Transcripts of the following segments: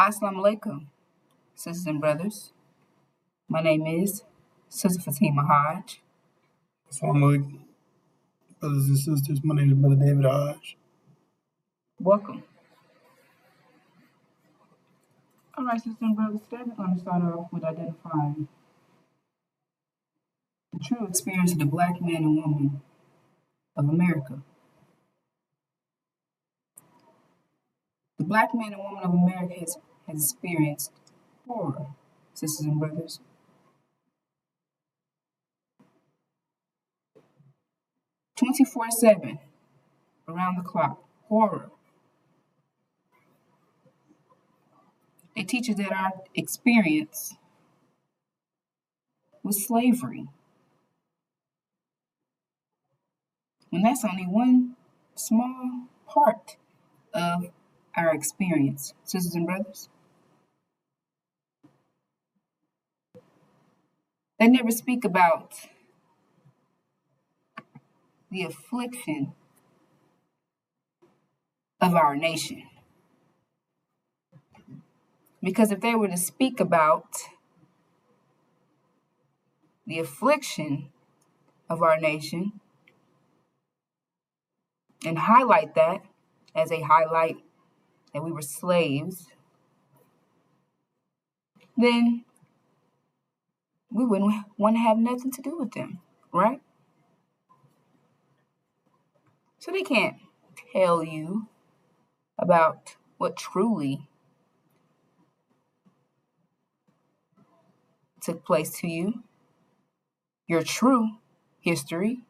Assalamu alaikum, sisters and brothers. My name is Sister Fatima Hodge. Assalamu alaikum, brothers and sisters. My name is Brother David Hodge. Welcome. All right, sisters and brothers, today we're going to start off with identifying the true experience of the black man and woman of America. The black man and woman of America has experienced horror, sisters and brothers. "24/7, around the clock, horror. They teach us that our experience was slavery. And that's only one small part of our experience, sisters and brothers. They never speak about the affliction of our nation. Because if they were to speak about the affliction of our nation and highlight that as a highlight that we were slaves, then we wouldn't want to have nothing to do with them, right? So they can't tell you about what truly took place to you, your true history,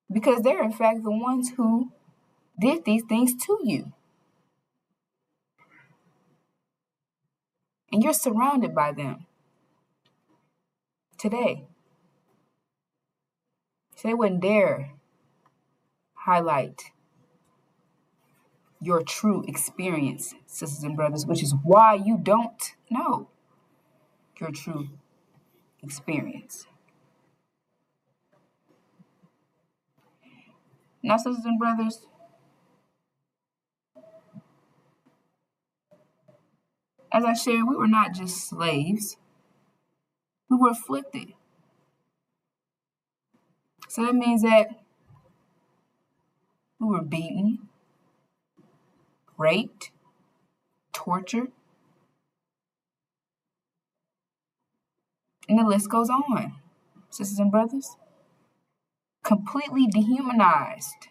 because they're in fact the ones who did these things to you. And you're surrounded by them today. So they wouldn't dare highlight your true experience, sisters and brothers, which is why you don't know your true experience. Now, sisters and brothers, as I shared, we were not just slaves, we were afflicted. So that means that we were beaten, raped, tortured, and the list goes on, sisters and brothers. Completely dehumanized.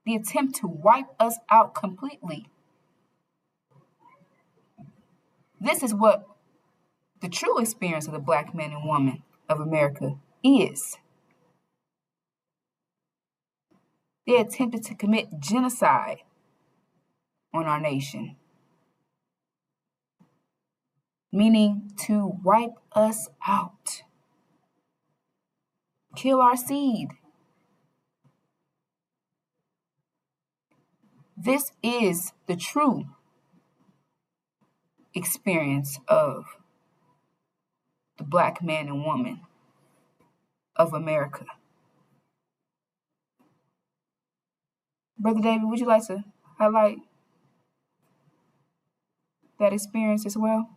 The attempt to wipe us out completely. This is what the true experience of the black man and woman of America is. They attempted to commit genocide on our nation, meaning to wipe us out, kill our seed. This is the true experience of the black man and woman of America. Brother David, would you like to highlight that experience as well?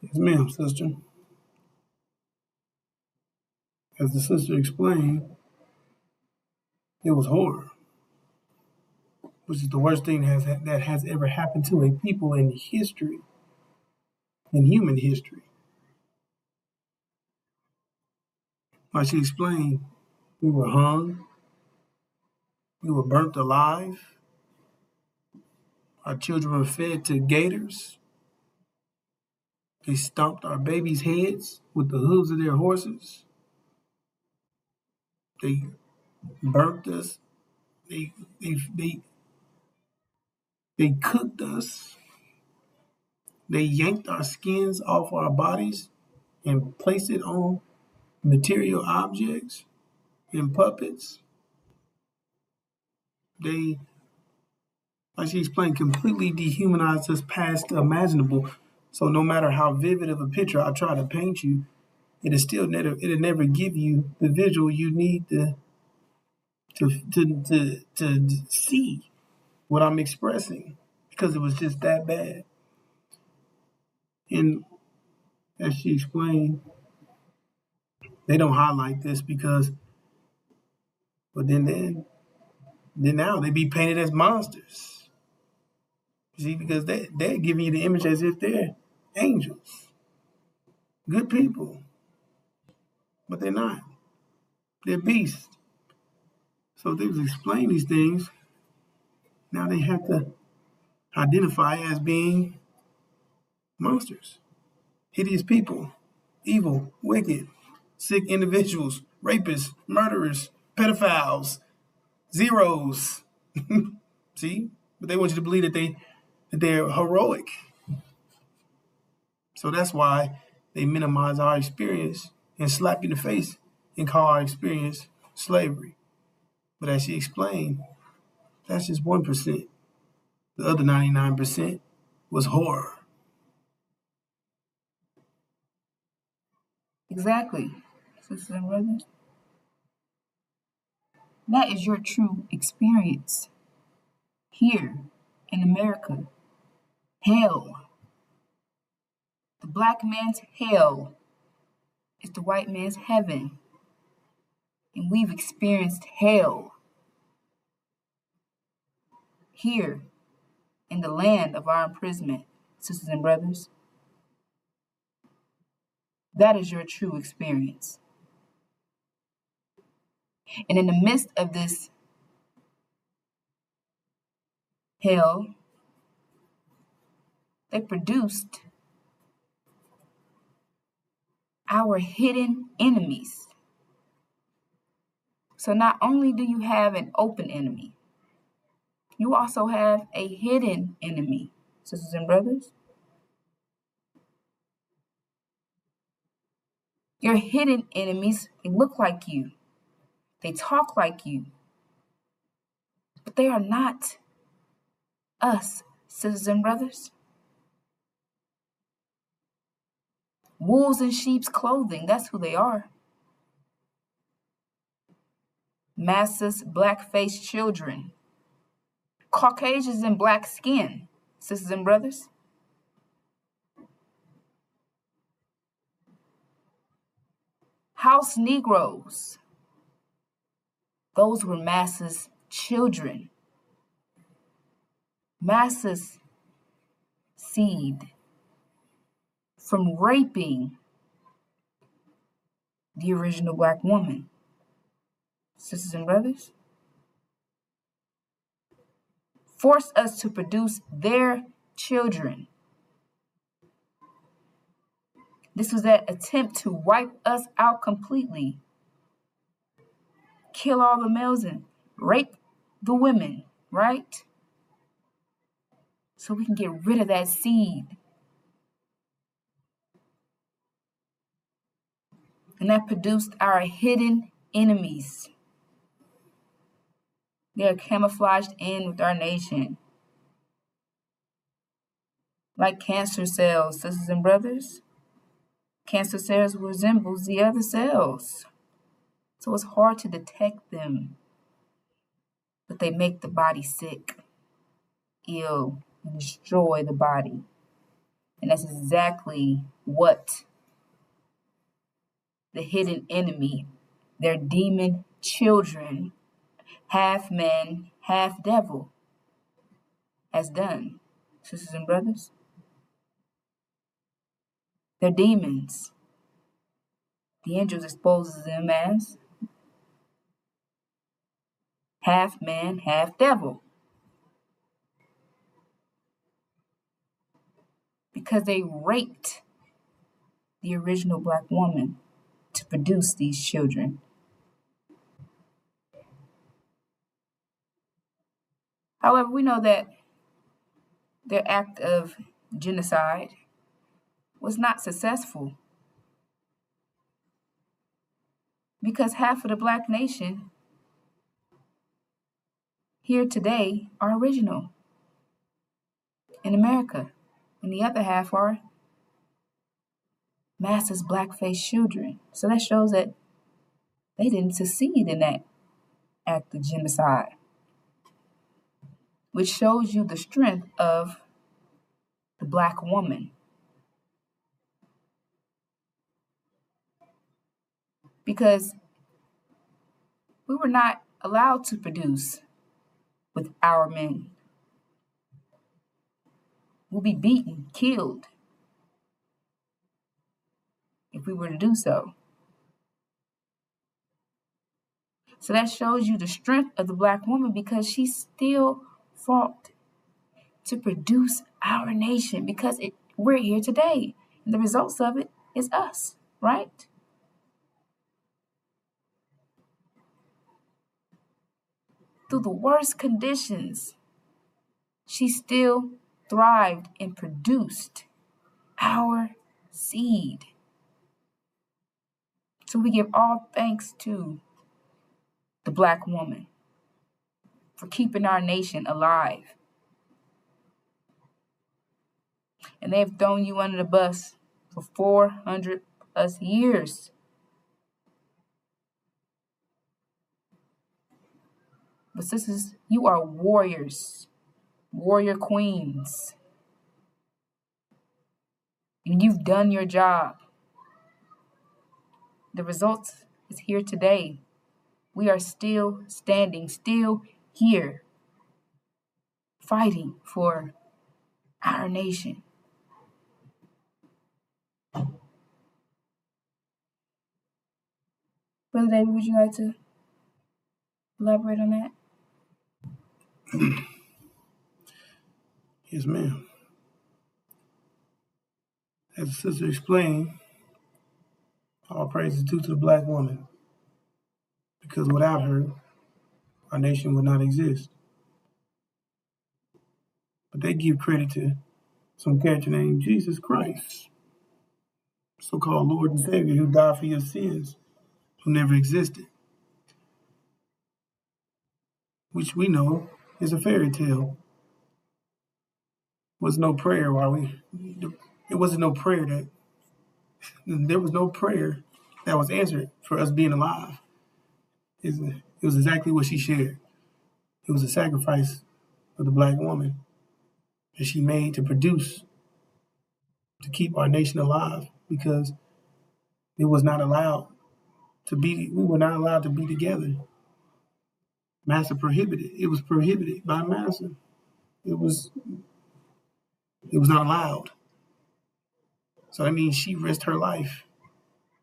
Yes, ma'am, sister. As the sister explained, it was horror, which is the worst thing that has ever happened to a people in history, in human history. Like she explained, we were hung, we were burnt alive, our children were fed to gators, they stomped our babies' heads with the hooves of their horses, they burnt us, they cooked us, they yanked our skins off our bodies and placed it on material objects and puppets. They, like she explained, completely dehumanized us past imaginable. So no matter how vivid of a picture I try to paint you, it'll never give you the visual you need to see. what I'm expressing because it was just that bad. And as she explained, they don't highlight this because, but then now they be painted as monsters. See, because they're giving you the image as if they're angels, good people, but they're not. They're beasts. So they was explaining these things. Now they have to identify as being monsters, hideous people, evil, wicked, sick individuals, rapists, murderers, pedophiles, zeros. See? But they want you to believe that they're heroic. So that's why they minimize our experience and slap you in the face and call our experience slavery. But as she explained, that's just 1%. The other 99% was horror. Exactly, sisters and brothers. That is your true experience here in America. Hell. The black man's hell is the white man's heaven. And we've experienced hell here in the land of our imprisonment, sisters and brothers. That is your true experience. And in the midst of this hell, they produced our hidden enemies. So not only do you have an open enemy, you also have a hidden enemy, sisters and brothers. Your hidden enemies, they look like you, they talk like you, but they are not us, sisters and brothers. Wolves in sheep's clothing, that's who they are. Masses, black-faced children, Caucasians in black skin, sisters and brothers. House Negroes, those were Massa's children. Massa's seed from raping the original black woman. Sisters and brothers, forced us to produce their children. This was that attempt to wipe us out completely, kill all the males and rape the women, right? So we can get rid of that seed. And that produced our hidden enemies. They are camouflaged in with our nation. Like cancer cells, sisters and brothers. Cancer cells resemble the other cells. So it's hard to detect them. But they make the body sick, ill, and destroy the body. And that's exactly what the hidden enemy, their demon children, half man, half devil, has done, sisters and brothers. They're demons. The angels exposes them as half man, half devil. Because they raped the original black woman to produce these children. However, we know that their act of genocide was not successful because half of the black nation here today are original in America, and the other half are Massa's black-faced children. So that shows that they didn't succeed in that act of genocide. which shows you the strength of the Black woman. Because we were not allowed to produce with our men. We'll be beaten, killed, if we were to do so. So that shows you the strength of the Black woman, because she still fought to produce our nation, because we're here today. And the results of it is us, right? Through the worst conditions, she still thrived and produced our seed. So we give all thanks to the Black woman for keeping our nation alive. And they've thrown you under the bus for 400 plus years. But sisters, you are warriors, warrior queens. And you've done your job. The results is here today. We are still standing, still here, fighting for our nation. Brother David, would you like to elaborate on that? Yes, ma'am. As the sister explained, all praise is due to the Black woman, because without her, our nation would not exist. But they give credit to some character named Jesus Christ, so-called Lord and Savior, who died for your sins, who never existed, which we know is a fairy tale. Was no prayer it wasn't no prayer there was no prayer that was answered for us being alive. It was exactly what she shared. It was a sacrifice of the Black woman that she made to produce, to keep our nation alive, because it was not allowed we were not allowed to be together. Master prohibited. It was prohibited by Master. It was not allowed. So that means she risked her life.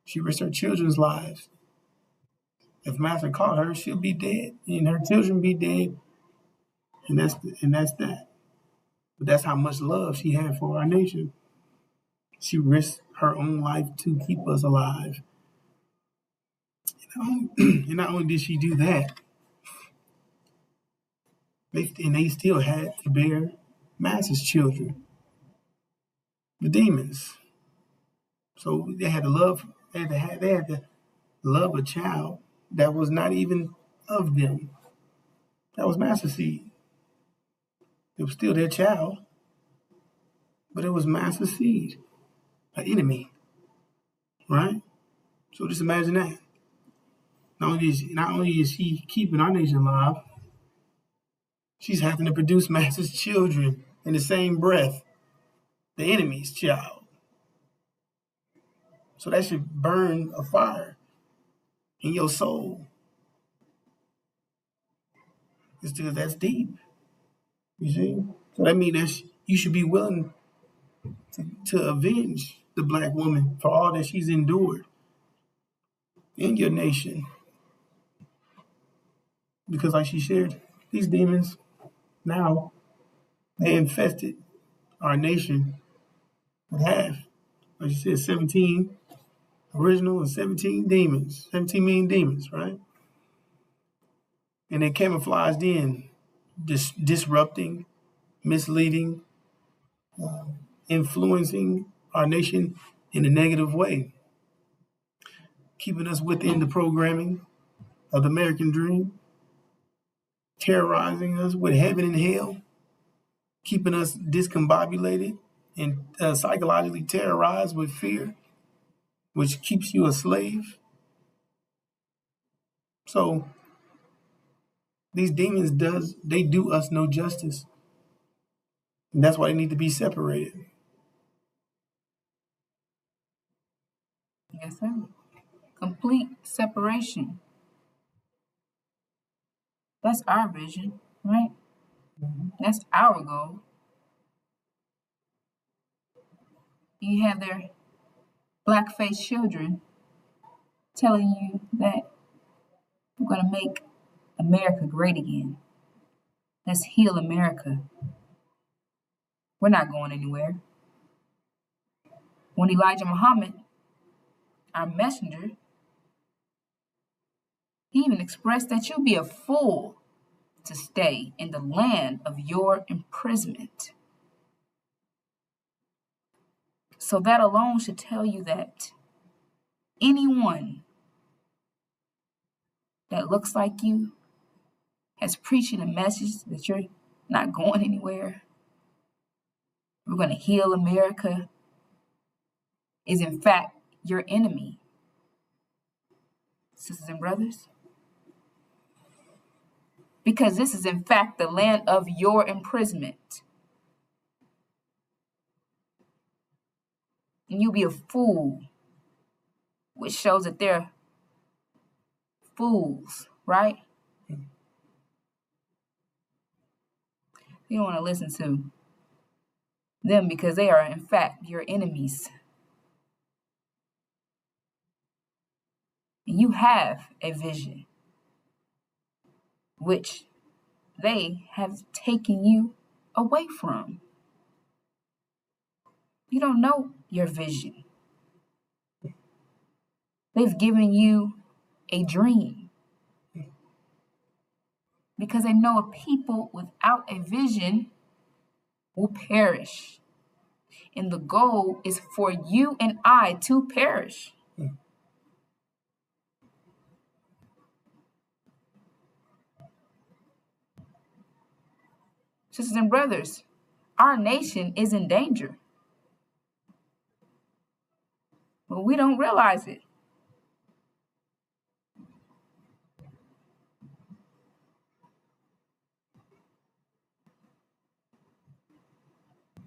She risked her children's lives. If Master caught her, she'll be dead, and her children be dead, and that's that. But that's how much love she had for our nation. She risked her own life to keep us alive. And not only did she do that, they still had to bear Master's children, the demons. So they had to love a child that was not even of them. That was Master's seed. It was still their child, but it was Master's seed, an enemy, right? So just imagine that. Not only is she keeping our nation alive, she's having to produce Master's children in the same breath, the enemy's child. So that should burn a fire in your soul. That's deep. You see? So that means that you should be willing to avenge the Black woman for all that she's endured in your nation. Because like she shared, these demons now, they infested our nation with half. Like she said, 17 original and 17 demons, 17 million demons, right? And they camouflaged in, disrupting, misleading, influencing our nation in a negative way, keeping us within the programming of the American dream, terrorizing us with heaven and hell, keeping us discombobulated and psychologically terrorized with fear, which keeps you a slave. So These demons do us no justice. And that's why they need to be separated. Yes, sir. Complete separation. That's our vision, right? That's our goal. You have their black-faced children telling you that we're going to make America great again. Let's heal America. We're not going anywhere. When Elijah Muhammad, our messenger, he even expressed that you'll be a fool to stay in the land of your imprisonment. So that alone should tell you that anyone that looks like you has preaching a message that you're not going anywhere, we're going to heal America, is in fact your enemy. Sisters and brothers, because this is in fact the land of your imprisonment. And you'll be a fool, which shows that they're fools, right? You don't want to listen to them because they are in fact your enemies. And you have a vision, which they have taken you away from. You don't know your vision. They've given you a dream because they know a people without a vision will perish. And the goal is for you and I to perish. Sisters and brothers, our nation is in danger. But we don't realize it.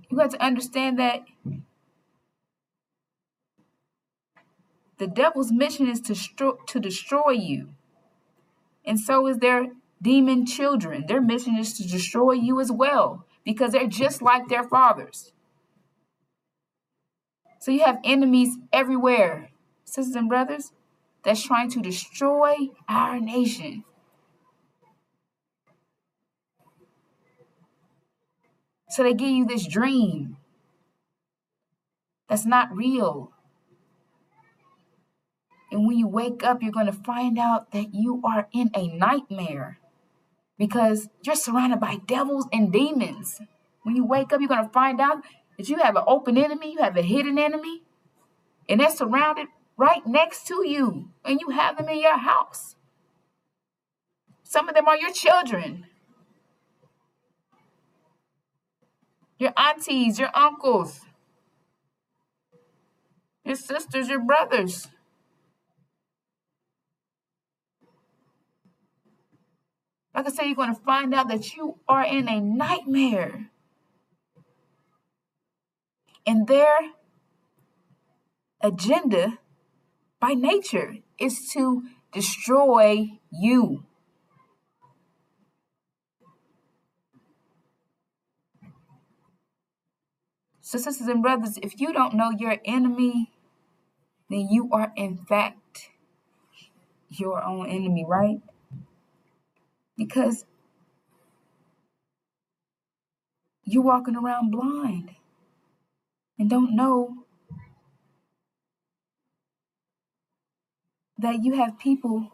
You got to understand that the devil's mission is to destroy you. And so is their demon children. Their mission is to destroy you as well, because they're just like their fathers. So you have enemies everywhere, sisters and brothers, that's trying to destroy our nation. So they give you this dream that's not real. And when you wake up, you're going to find out that you are in a nightmare because you're surrounded by devils and demons. When you wake up, you're going to find out that you have an open enemy, you have a hidden enemy, and they're surrounded right next to you, and you have them in your house. Some of them are your children, your aunties, your uncles, your sisters, your brothers. Like I said, you're going to find out that you are in a nightmare. And their agenda by nature is to destroy you. So, sisters and brothers, if you don't know your enemy, then you are in fact your own enemy, right? Because you're walking around blind and don't know that you have people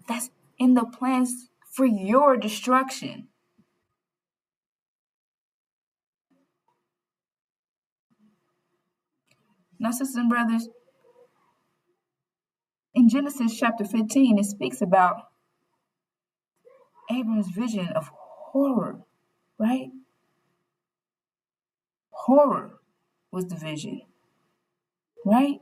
that's in the plans for your destruction. Now, sisters and brothers, in Genesis chapter 15, it speaks about Abram's vision of horror, right? Horror was the vision, right?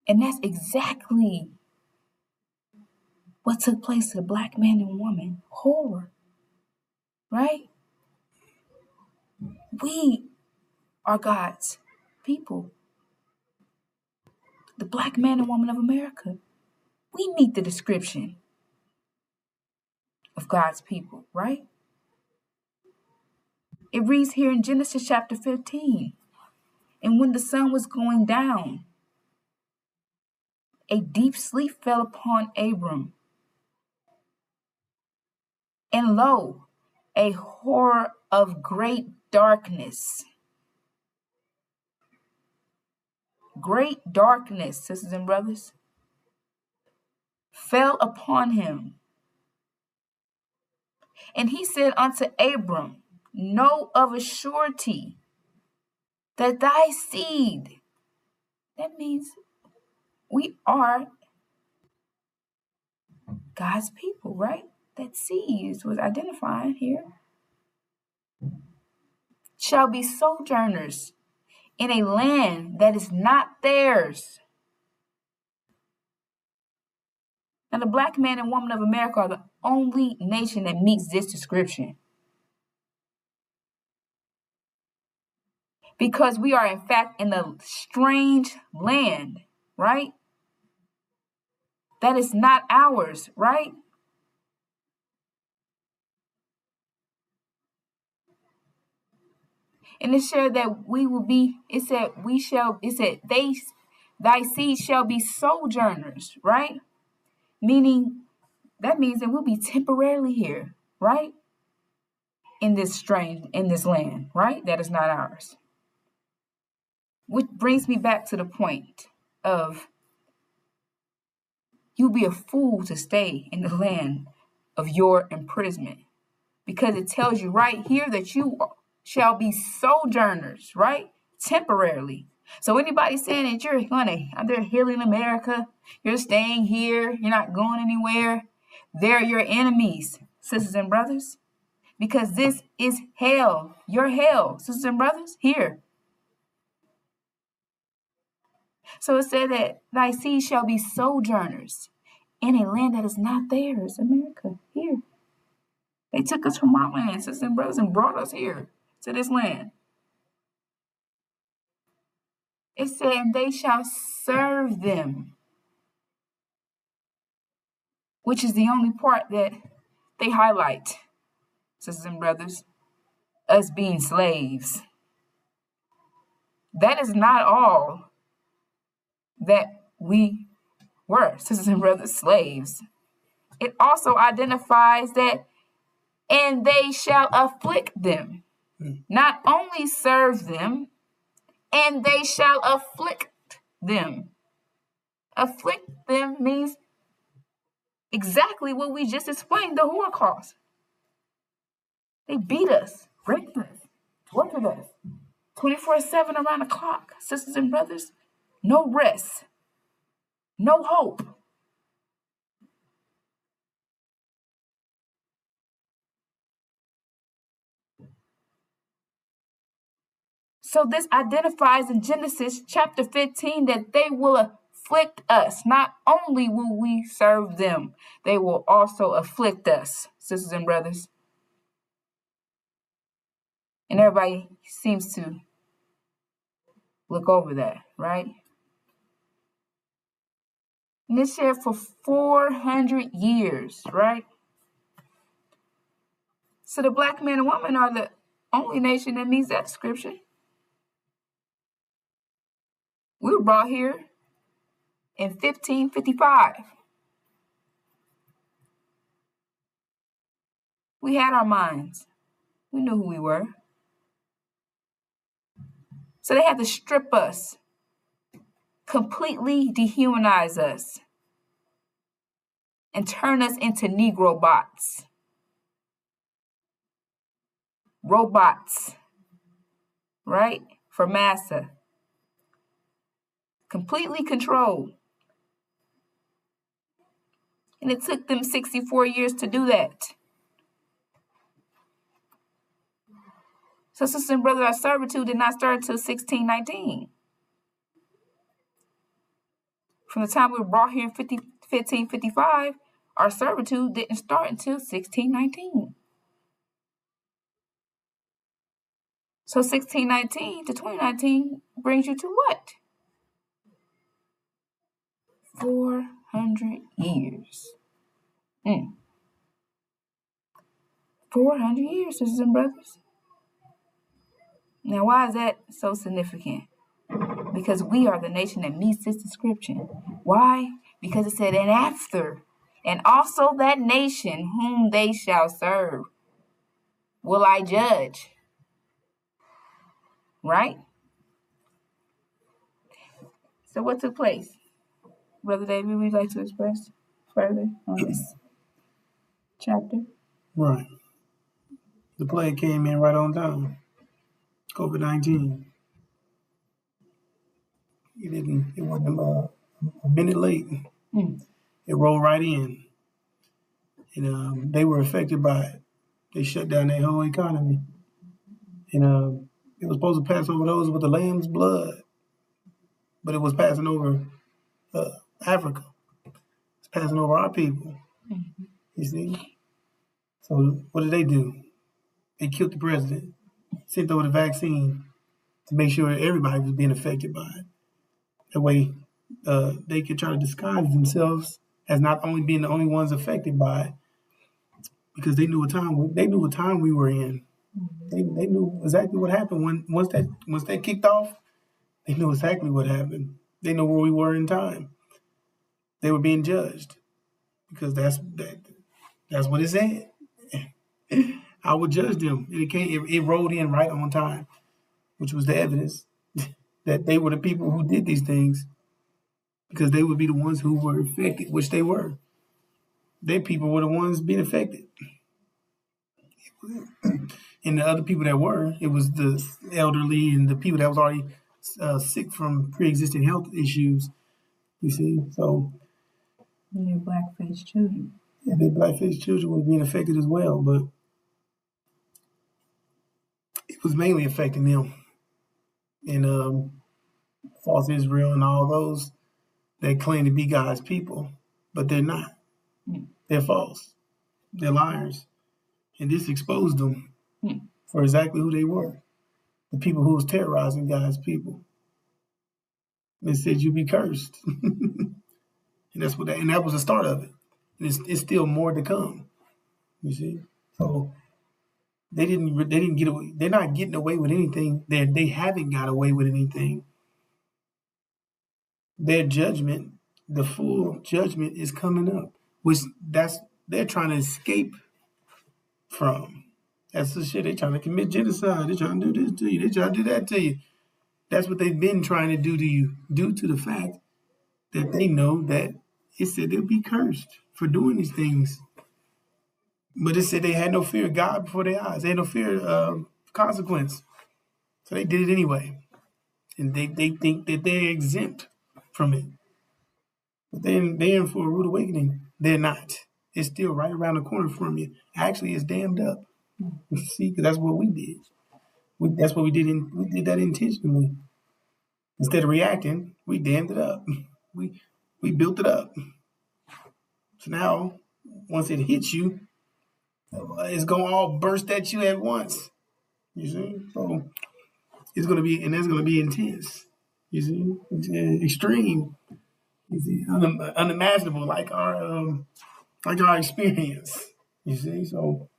And that's exactly what took place to the black man and woman. Horror, right? We are God's people. The black man and woman of America. We meet the description of God's people, right? It reads here in Genesis chapter 15. And when the sun was going down, a deep sleep fell upon Abram. And lo, a horror of great darkness. Great darkness, sisters and brothers, fell upon him. And he said unto Abram, know of a surety that thy seed, that means we are God's people, right? That seed was identifying here, shall be sojourners in a land that is not theirs. Now, the black man and woman of America are the only nation that meets this description. Because we are, in fact, in a strange land, right? That is not ours, right? And it said that we will be, it said, thy seed shall be sojourners, right? Meaning, that means that we'll be temporarily here, right? In this land, right? That is not ours. Which brings me back to the point of you'll be a fool to stay in the land of your imprisonment, because it tells you right here that you shall be sojourners, right? Temporarily. So anybody saying that you're they're healing America, you're staying here, you're not going anywhere, they're your enemies, sisters and brothers, because this is hell, your hell, sisters and brothers, here. So it said that thy seed shall be sojourners in a land that is not theirs, America, here. They took us from our land, sisters and brothers, and brought us here to this land. It said, they shall serve them, which is the only part that they highlight, sisters and brothers, us being slaves. That is not all that we were, sisters and brothers, slaves. It also identifies that, and they shall afflict them, not only serve them, and they shall afflict them. Afflict them means exactly what we just explained, the Holocaust. They beat us, raped us, tortured us, 24/7 around the clock, sisters and brothers. No rest, no hope. So this identifies in Genesis chapter 15 that they will afflict us. Not only will we serve them, they will also afflict us, sisters and brothers. And everybody seems to look over that, right? And it's here for 400 years, right? So the black man and woman are the only nation that meets that description. We were brought here in 1555. We had our minds. We knew who we were. So they had to strip us, completely dehumanize us, and turn us into Negro bots. Robots, right? For massa. Completely controlled. And it took them 64 years to do that. So, sister and brother, our servitude did not start until 1619. From the time we were brought here in 1555, our servitude didn't start until 1619. So 1619 to 2019 brings you to what? 400 years. 400 years, sisters and brothers. Now, why is that so significant? Because we are the nation that meets this description. Why? Because it said, and after, and also that nation whom they shall serve, will I judge. Right? So what took place? Brother David, would you like to express further on this chapter? Right. The plague came in right on time. COVID-19. It wasn't a minute late. It rolled right in. And they were affected by it. They shut down their whole economy. And it was supposed to pass over those with the lamb's blood, but it was passing over Africa. It's passing over our people. You see? So what did they do? They killed the president, sent over the vaccine to make sure everybody was being affected by it. That way, they could try to disguise themselves as not only being the only ones affected by it, because they knew what time we were in. They knew exactly what happened once that kicked off. They knew exactly what happened. They know where we were in time. They were being judged because that's what it said. I would judge them. It rolled in right on time, which was the evidence that they were the people who did these things, because they would be the ones who were affected, which they were. Their people were the ones being affected. And the other people that were, it was the elderly and the people that was already sick from pre-existing health issues. You see, so Your black-faced children. Yeah, the black-faced children were being affected as well, but it was mainly affecting them. And false Israel and all those that claim to be God's people, but they're not. They're false. They're liars. And this exposed them for exactly who they were. The people who was terrorizing God's people. They said, "You be cursed." And that was the start of it. And it's still more to come. You see? So they didn't get away. They're not getting away with anything. They haven't got away with anything. Their judgment, the full judgment, is coming up, which they're trying to escape from. That's the shit. They're trying to commit genocide. They're trying to do this to you. They're trying to do that to you. That's what they've been trying to do to you, due to the fact that they know that it said they'll be cursed for doing these things. But it said they had no fear of God before their eyes. They had no fear of consequence. So they did it anyway. And they think that they're exempt from it. But they're in for a rude awakening. They're not. It's still right around the corner from you. Actually, it's dammed up. You see, because that's what we did. That's what we did. We did that intentionally. Instead of reacting, we dammed it up. We built it up. So now, once it hits you, it's gonna all burst at you at once. You see, so it's gonna be, and that's gonna be intense. You see, extreme. You see, unimaginable, like our experience. You see, so,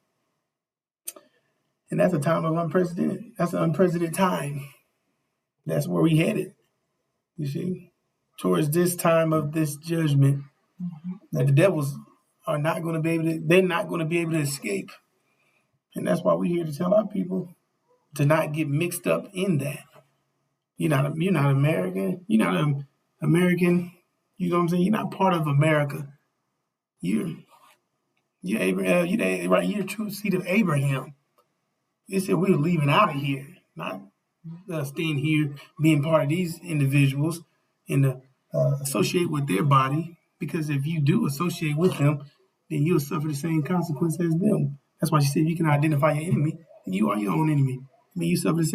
and that's a time of unprecedented. That's an unprecedented time. That's where we headed. You see, towards this time of this judgment, that the devils are not going to be able to. They're not going to be able to escape, and that's why we're here to tell our people to not get mixed up in that. You're not American. You're not American. You know what I'm saying? You're not part of America. You're Abraham. You're true seed of Abraham. They said we were leaving out of here, not staying here, being part of these individuals and associate with their body. Because if you do associate with them, then you'll suffer the same consequence as them. That's why she said, if you can identify your enemy, then you are your own enemy. I mean, you suffer the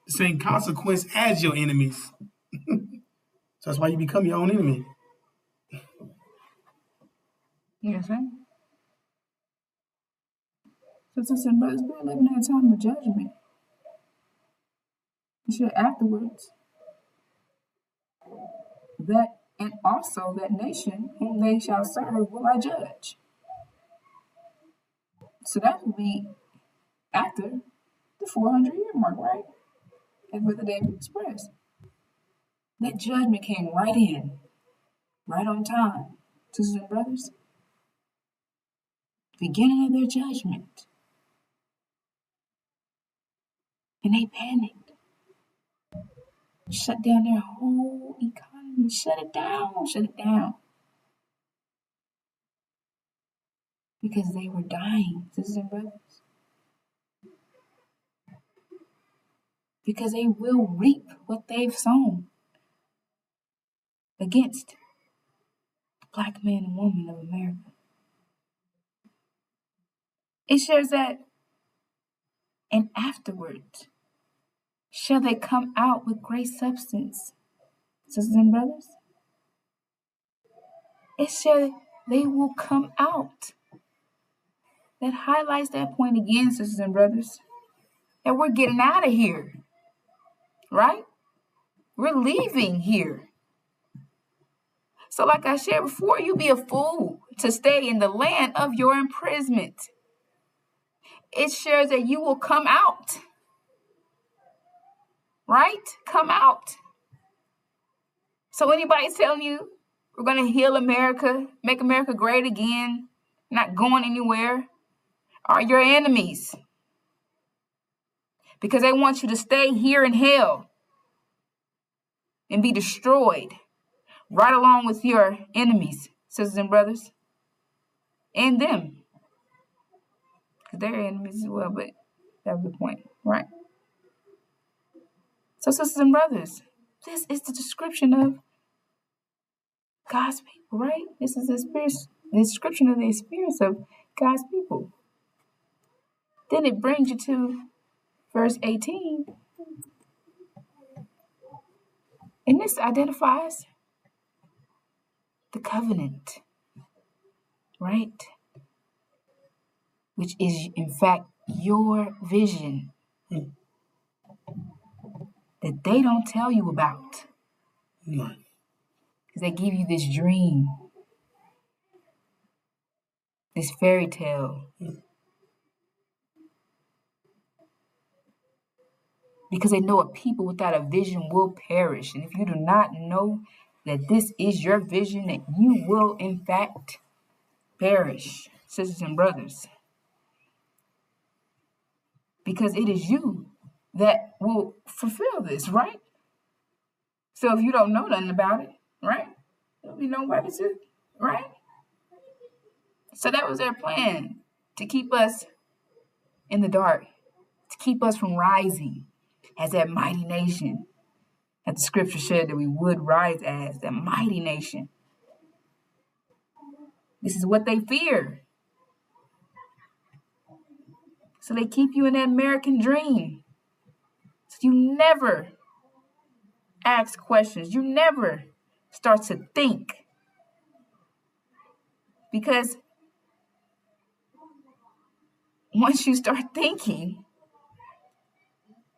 same consequence as your enemies. So that's why you become your own enemy. Yes, right? So, sisters and brothers, we're living in a time of judgment. You should afterwards that, and also that nation whom they shall serve will I judge. So that will be after the 400-year mark, right? As Brother David expressed. That judgment came right in, right on time. Sisters and brothers, beginning of their judgment. And they panicked. Shut down their whole economy. Shut it down. Shut it down. Because they were dying, sisters and brothers. Because they will reap what they've sown against the black man and woman of America. It shares that, and afterwards shall they come out with great substance, sisters and brothers. It shall they will come out. That highlights that point again, sisters and brothers, that we're getting out of here, right? We're leaving here. So like I shared before, you be a fool to stay in the land of your imprisonment. It shares that you will come out, right? Come out. So anybody telling you we're going to heal America, make America great again, not going anywhere, are your enemies. Because they want you to stay here in hell and be destroyed right along with your enemies, sisters and brothers, and them. Because they're enemies as well, but that's the point, right? So, sisters and brothers, this is the description of God's people, right? This is the description of the experience of God's people. Then it brings you to verse 18. And this identifies the covenant, right? Which is, in fact, your vision that they don't tell you about. Right. Because they give you this dream, this fairy tale. Because they know a people without a vision will perish. And if you do not know that this is your vision, that you will, in fact, perish, sisters and brothers. Because it is you that will fulfill this, right? So if you don't know nothing about it, right? There'll be nobody to, right? So that was their plan, to keep us in the dark, to keep us from rising as that mighty nation that the scripture said that we would rise as, that mighty nation. This is what they fear. So they keep you in that American dream. So you never ask questions. You never start to think. Because once you start thinking,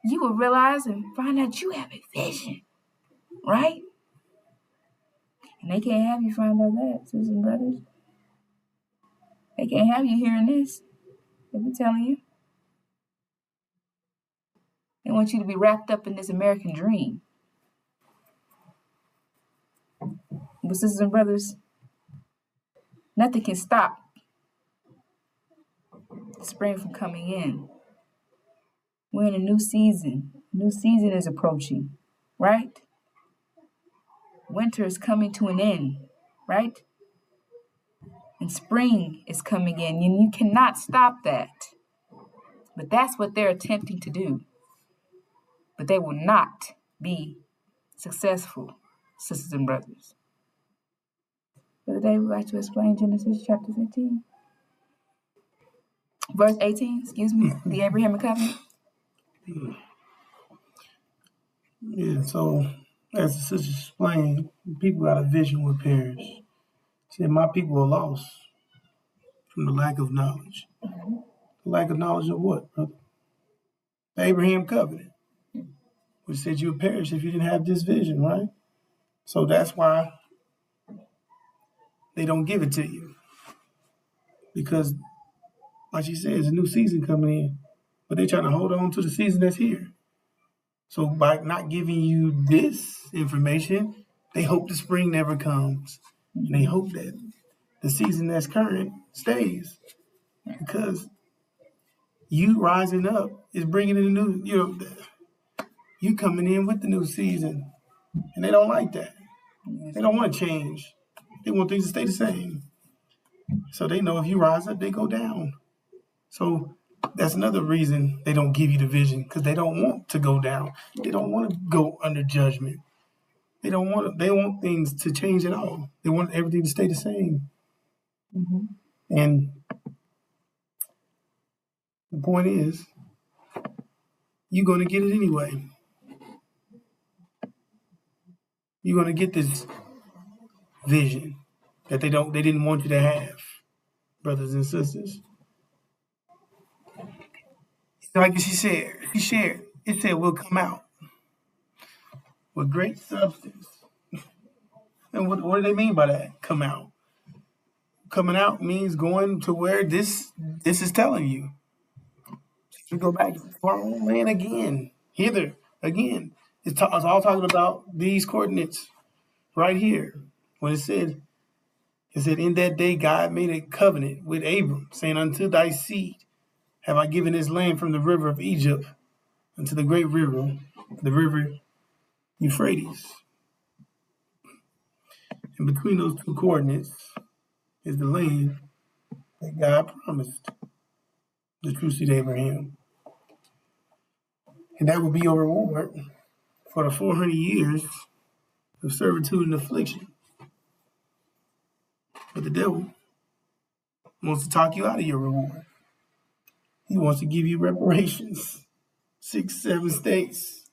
you will realize and find out you have a vision, right? And they can't have you find out that, sisters and brothers. They can't have you hearing this. They be telling you. They want you to be wrapped up in this American dream. But sisters and brothers, nothing can stop the spring from coming in. We're in a new season. New season is approaching, right? Winter is coming to an end, right? And spring is coming in, and you cannot stop that. But that's what they're attempting to do. But they will not be successful, sisters and brothers. For today, we'd like to explain Genesis chapter 15. Verse 18, the Abrahamic covenant. Yeah, so As the sister explained, people got a vision will perish. She said, my people are lost from the lack of knowledge. The lack of knowledge of what, brother? The Abraham covenant, which said you would perish if you didn't have this vision, right? So that's why they don't give it to you. Because, like she said, there's a new season coming in. But they're trying to hold on to the season that's here. So by not giving you this information, they hope the spring never comes. And they hope that the season that's current stays. Because you rising up is bringing in a new, you coming in with the new season. And they don't like that. They don't want to change. They want things to stay the same. So they know if you rise up, they go down. So that's another reason they don't give you the vision, because they don't want to go down. They don't want to go under judgment. They want things to change at all. They want everything to stay the same. And the point is, you're going to get it anyway. You're going to get this vision that they didn't want you to have, brothers and sisters. Like she shared, it said we'll come out with great substance. And what do they mean by that? Come out. Coming out means going to where this is telling you. We go back to our own land again, hither again. It's all talking about these coordinates right here. When it said, in that day God made a covenant with Abram, saying, unto thy seed have I given this land from the river of Egypt unto the great river, the river Euphrates. And between those two coordinates is the land that God promised the true seed Abraham. And that will be your reward for the 400 years of servitude and affliction. But the devil wants to talk you out of your reward. He wants to give you reparations. 6, 7 states.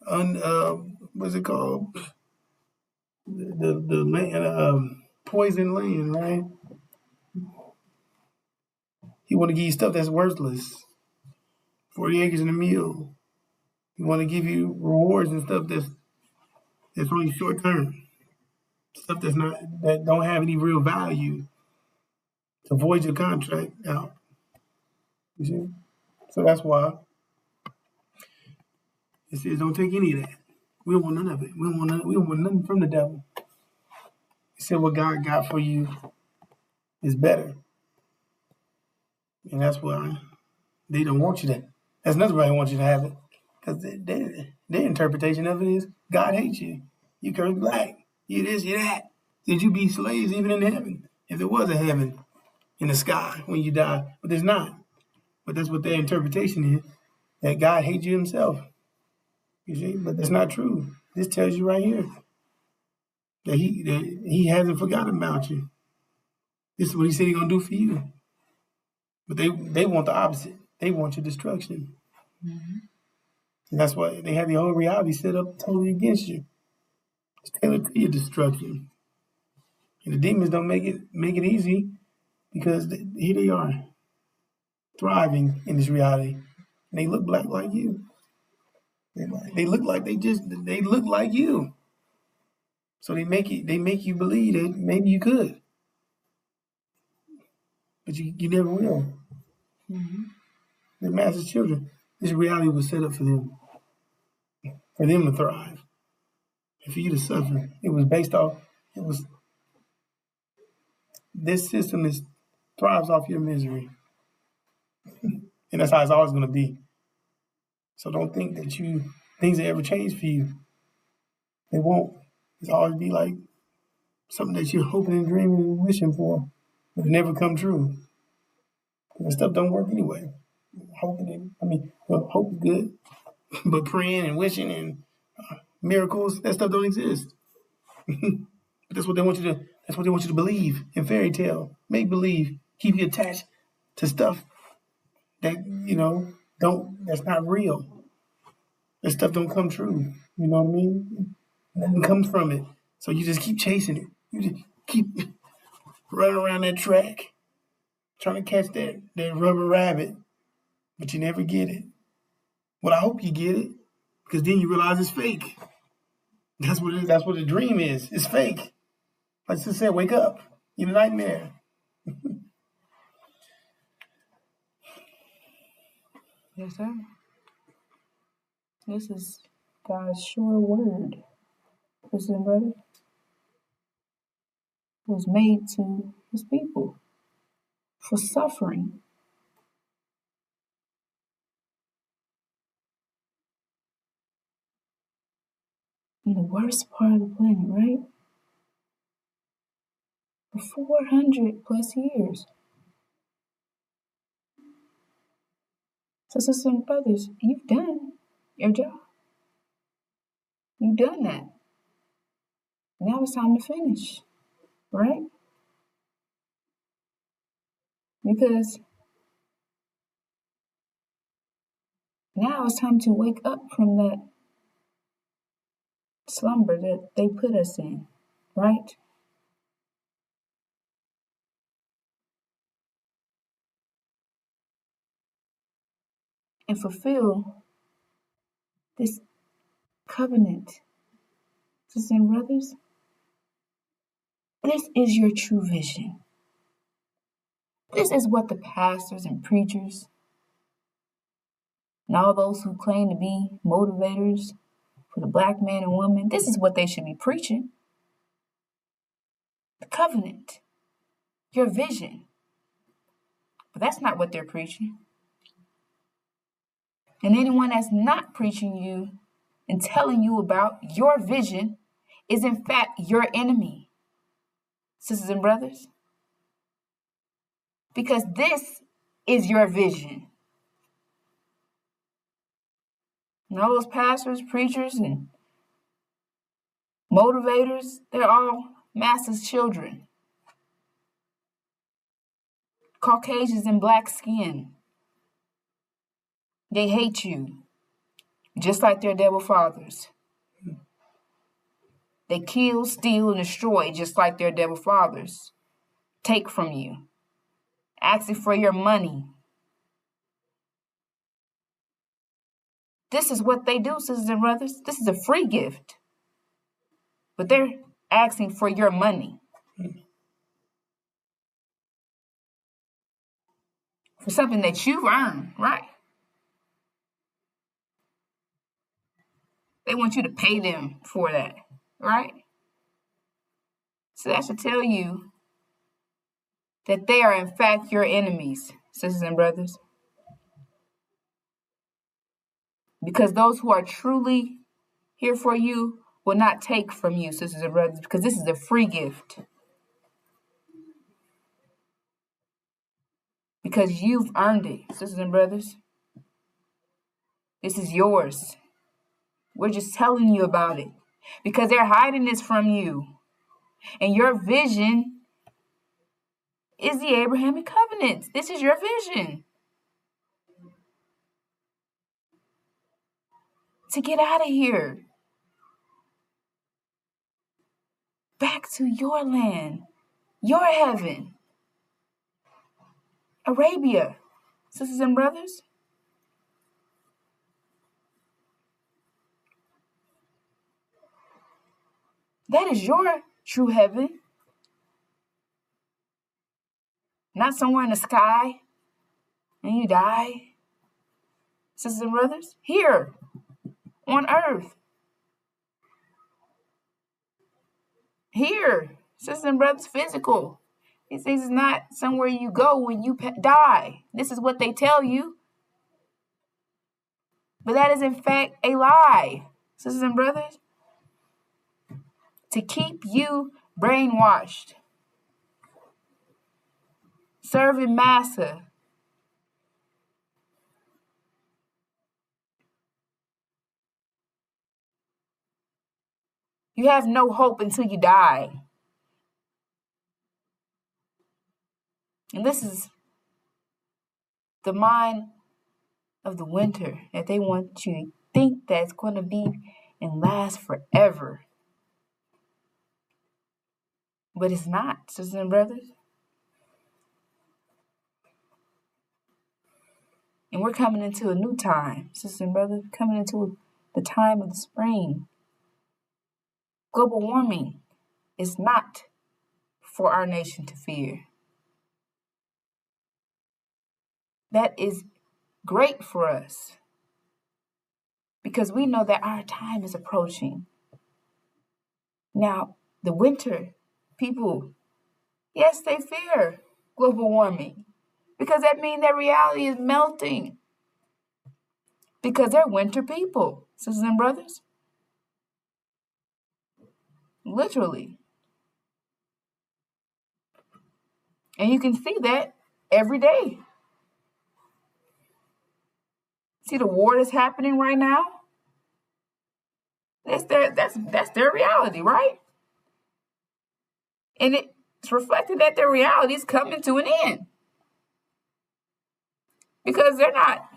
What's it called? The land, poison land, right? He want to give you stuff that's worthless. 40 acres and a mule. He want to give you rewards and stuff that's only short term. Stuff that don't have any real value. To void your contract out. You see? So that's why it says don't take any of that. We don't want none of it. We don't want nothing from the devil. He said what God got for you is better. And that's why they don't want you to. That's another why they want you to have it. Because their interpretation of it is God hates you. You curse black. You this, you that. Did you be slaves even in heaven? If there was a heaven in the sky when you die. But there's not. But that's what their interpretation is. That God hates you himself. You see? But that's not true. This tells you right here that he hasn't forgotten about you. This is what he said he's going to do for you. But they want the opposite. They want your destruction. Mm-hmm. And that's why they have the whole reality set up totally against you. It's tailored to your destruction. And the demons don't make it easy because here they are, thriving in this reality. And they look black like you. They look like they look like you. So they make you believe that maybe you could. But you never will. Mm-hmm. The master's children, this reality was set up for them to thrive, and for you to suffer. This system thrives off your misery, and that's how it's always going to be. So don't think that things will ever change for you. They won't. It's always be like something that you're hoping and dreaming and wishing for, but it never come true. That stuff don't work anyway. Hope is good, but praying and wishing and miracles, that stuff don't exist. But that's what they want you to. That's what they want you to believe in fairy tale, make believe, keep you attached to stuff that that's not real. That stuff don't come true. You know what I mean? Nothing comes from it. So you just keep chasing it. You just keep running around that track, trying to catch that rubber rabbit, but you never get it. Well, I hope you get it, because then you realize it's fake. That's what a dream is. It's fake. Like I said, wake up. You're a nightmare. Yes, sir. This is God's sure word. Listen, brother, was made to his people for suffering. In the worst part of the planet, right? For 400 plus years. So, sisters and brothers, you've done your job. You've done that. Now it's time to finish, right? Because now it's time to wake up from that slumber that they put us in, right? And fulfill this covenant. Sisters and brothers, this is your true vision. This is what the pastors and preachers and all those who claim to be motivators for the black man and woman, this is what they should be preaching. The covenant, your vision. But that's not what they're preaching. And anyone that's not preaching you and telling you about your vision is in fact your enemy, sisters and brothers. Because this is your vision. And all those pastors, preachers, and motivators, they're all master's children. Caucasians and black skin. They hate you, just like their devil fathers. They kill, steal, and destroy, just like their devil fathers. Take from you, asking for your money. This is what they do, sisters and brothers. This is a free gift. But they're asking for your money. For something that you've earned, right? They want you to pay them for that, right? So that should tell you that they are in fact your enemies, sisters and brothers. Because those who are truly here for you will not take from you, sisters and brothers, because this is a free gift. Because you've earned it, sisters and brothers. This is yours. We're just telling you about it. Because they're hiding this from you. And your vision is the Abrahamic covenant. This is your vision. To get out of here. Back to your land. Your heaven. Arabia. Sisters and brothers. That is your true heaven. Not somewhere in the sky and you die. Sisters and brothers, here on earth. Here, sisters and brothers, physical. This is not somewhere you go when you die. This is what they tell you. But that is in fact a lie, sisters and brothers. To keep you brainwashed. Serving massa. You have no hope until you die. And this is the mind of the winter that they want you to think that it's going to be and last forever. But it's not, sisters and brothers. And we're coming into a new time, sisters and brothers, coming into the time of the spring. Global warming is not for our nation to fear. That is great for us because we know that our time is approaching. Now, the winter people, yes, they fear global warming because that means that reality is melting because they're winter people, sisters and brothers. Literally. And you can see that every day. See the war that's happening right now? That's their reality, right? And it's reflected that their reality is coming to an end. Because they're not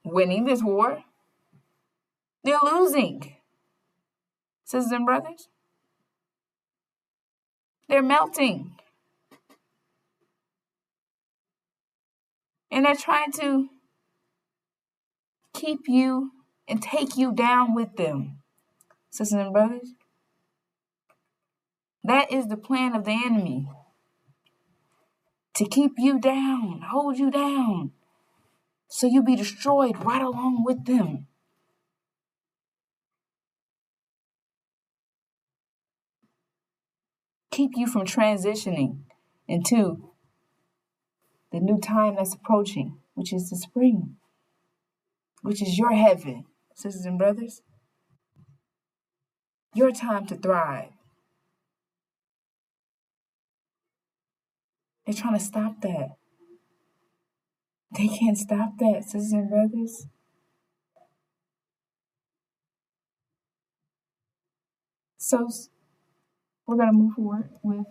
winning this war. They're losing. Sisters and brothers. They're melting. And they're trying to keep you and take you down with them. Sisters and brothers. That is the plan of the enemy. To keep you down, hold you down. So you be destroyed right along with them. Keep you from transitioning into the new time that's approaching, which is the spring, which is your heaven, sisters and brothers. Your time to thrive. They're trying to stop that. They can't stop that, sisters and brothers. So we're going to move forward with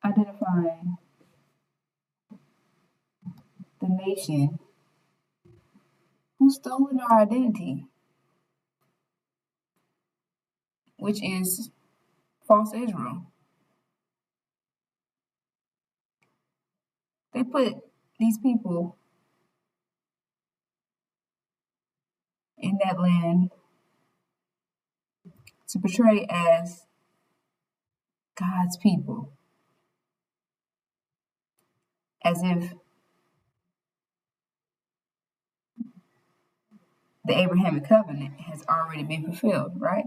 identifying the nation who's stolen our identity, which is false Israel. They put these people in that land to portray as God's people, as if the Abrahamic covenant has already been fulfilled, right?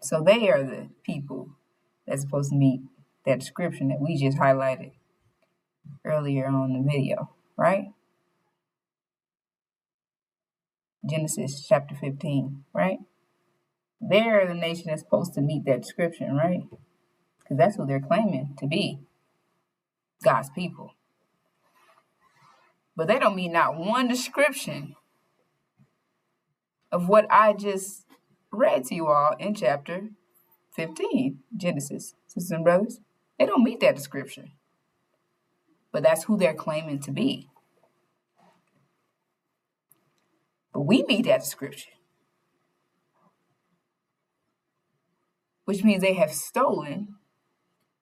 So they are the people that's supposed to meet that description that we just highlighted earlier on the video, right? Genesis chapter 15, right? They're the nation that's supposed to meet that description, right? Because that's who they're claiming to be, God's people. But they don't meet not one description of what I just read to you all in chapter 15, Genesis, sisters and brothers. They don't meet that description. But that's who they're claiming to be. But we meet that description. Which means they have stolen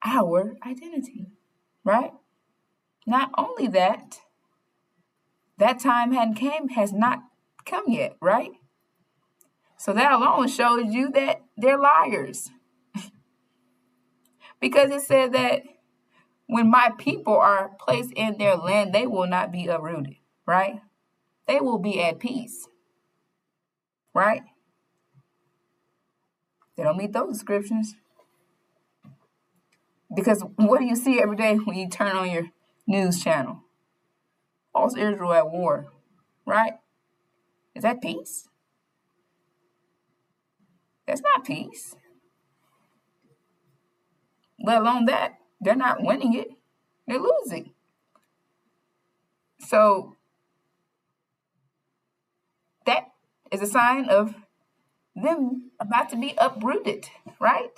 our identity, right? Not only that, that time has not come yet, right? So that alone shows you that they're liars. Because it said that when my people are placed in their land, they will not be uprooted, right? They will be at peace, right? They don't meet those descriptions. Because what do you see every day when you turn on your news channel? False Israel at war, right? Is that peace? That's not peace. Let alone that, they're not winning it. They're losing. So that is a sign of them about to be uprooted, right?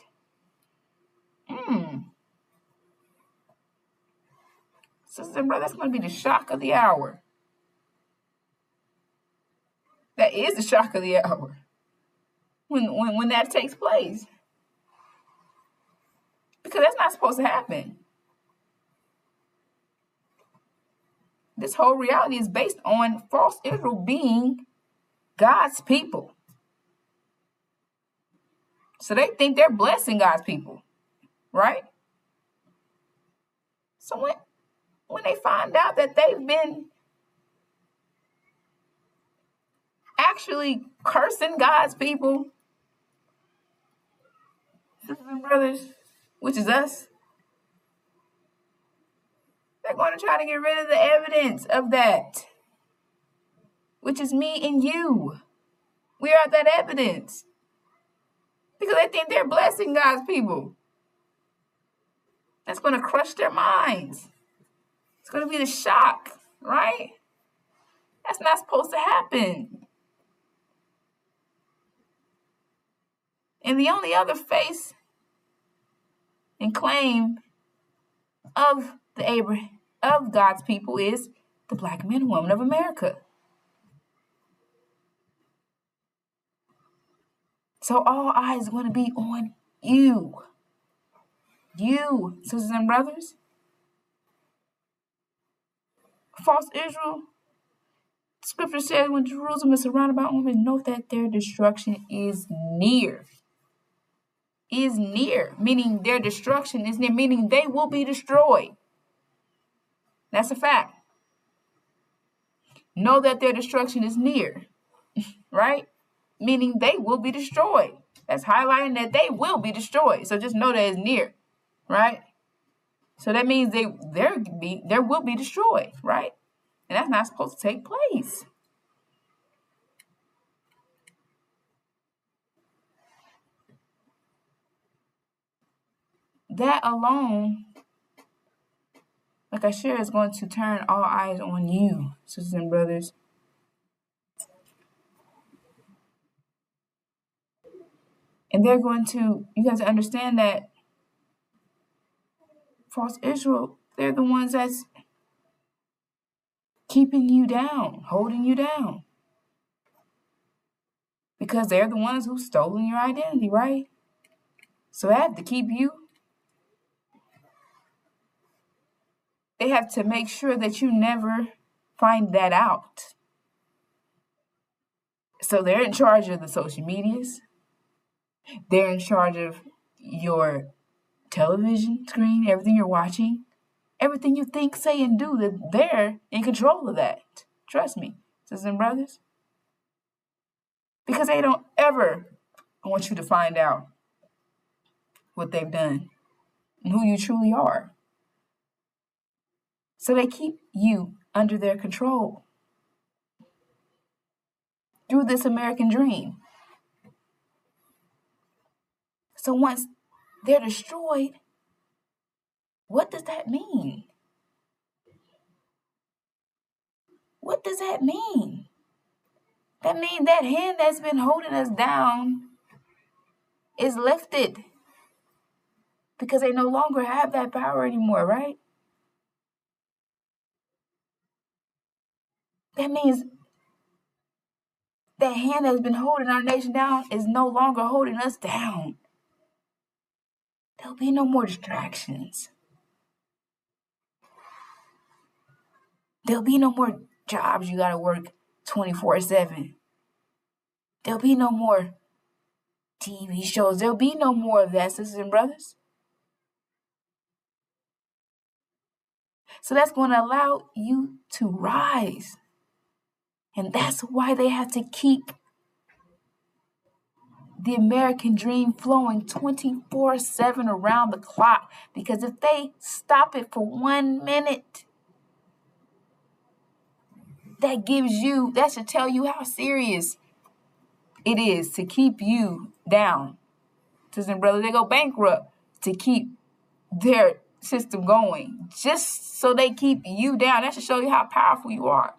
Sisters and brothers, that's going to be the shock of the hour. That is the shock of the hour when that takes place. Because that's not supposed to happen. This whole reality is based on false Israel being God's people. So they think they're blessing God's people, right? So when they find out that they've been actually cursing God's people, sisters and brothers, which is us, they're going to try to get rid of the evidence of that, which is me and you. We are that evidence. Because they think they're blessing God's people. That's going to crush their minds. It's going to be the shock, right? That's not supposed to happen. And the only other face and claim of God's people is the black man and woman of America. So all eyes are going to be on you. You, sisters and brothers. False Israel. Scripture says when Jerusalem is surrounded by armies, know that their destruction is near. Is near, meaning their destruction is near, meaning they will be destroyed. That's a fact. Know that their destruction is near, right? Meaning they will be destroyed. That's highlighting that they will be destroyed. So just know that it's near, right? So that means there will be destroyed, right? And that's not supposed to take place. That alone, like I shared, is going to turn all eyes on you, sisters and brothers. And you have to understand that false Israel, they're the ones that's keeping you down, holding you down. Because they're the ones who've stolen your identity, right? So they have to keep you. They have to make sure that you never find that out. So they're in charge of the social medias. They're in charge of your television screen, everything you're watching, everything you think, say, and do, that they're in control of that. Trust me, sisters and brothers. Because they don't ever want you to find out what they've done and who you truly are. So they keep you under their control through this American dream. So once they're destroyed, what does that mean? What does that mean? That means that hand that's been holding us down is lifted because they no longer have that power anymore, right? That means that hand that's been holding our nation down is no longer holding us down. There'll be no more distractions. There'll be no more jobs you gotta work 24/7. There'll be no more TV shows. There'll be no more of that, sisters and brothers. So that's going to allow you to rise. And that's why they have to keep the American dream flowing 24/7 around the clock. Because if they stop it for 1 minute, that should tell you how serious it is to keep you down. Sisters and brothers, they go bankrupt to keep their system going. Just so they keep you down. That should show you how powerful you are.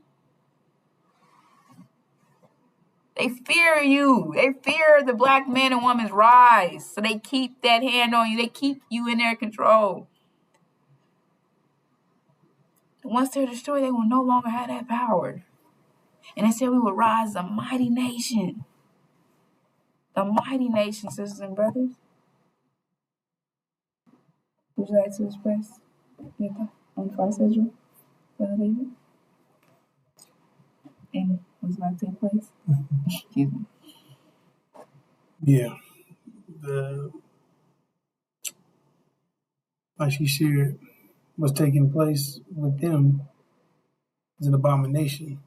They fear you. They fear the black man and woman's rise. So they keep that hand on you. They keep you in their control. Once they're destroyed, they will no longer have that power. And instead, we will rise as a mighty nation. The mighty nation, sisters and brothers. Would you like to express your thought on false Israel, Brother David? And what's about to take place? Excuse me. Yeah. Like she shared, what's taking place with them is an abomination.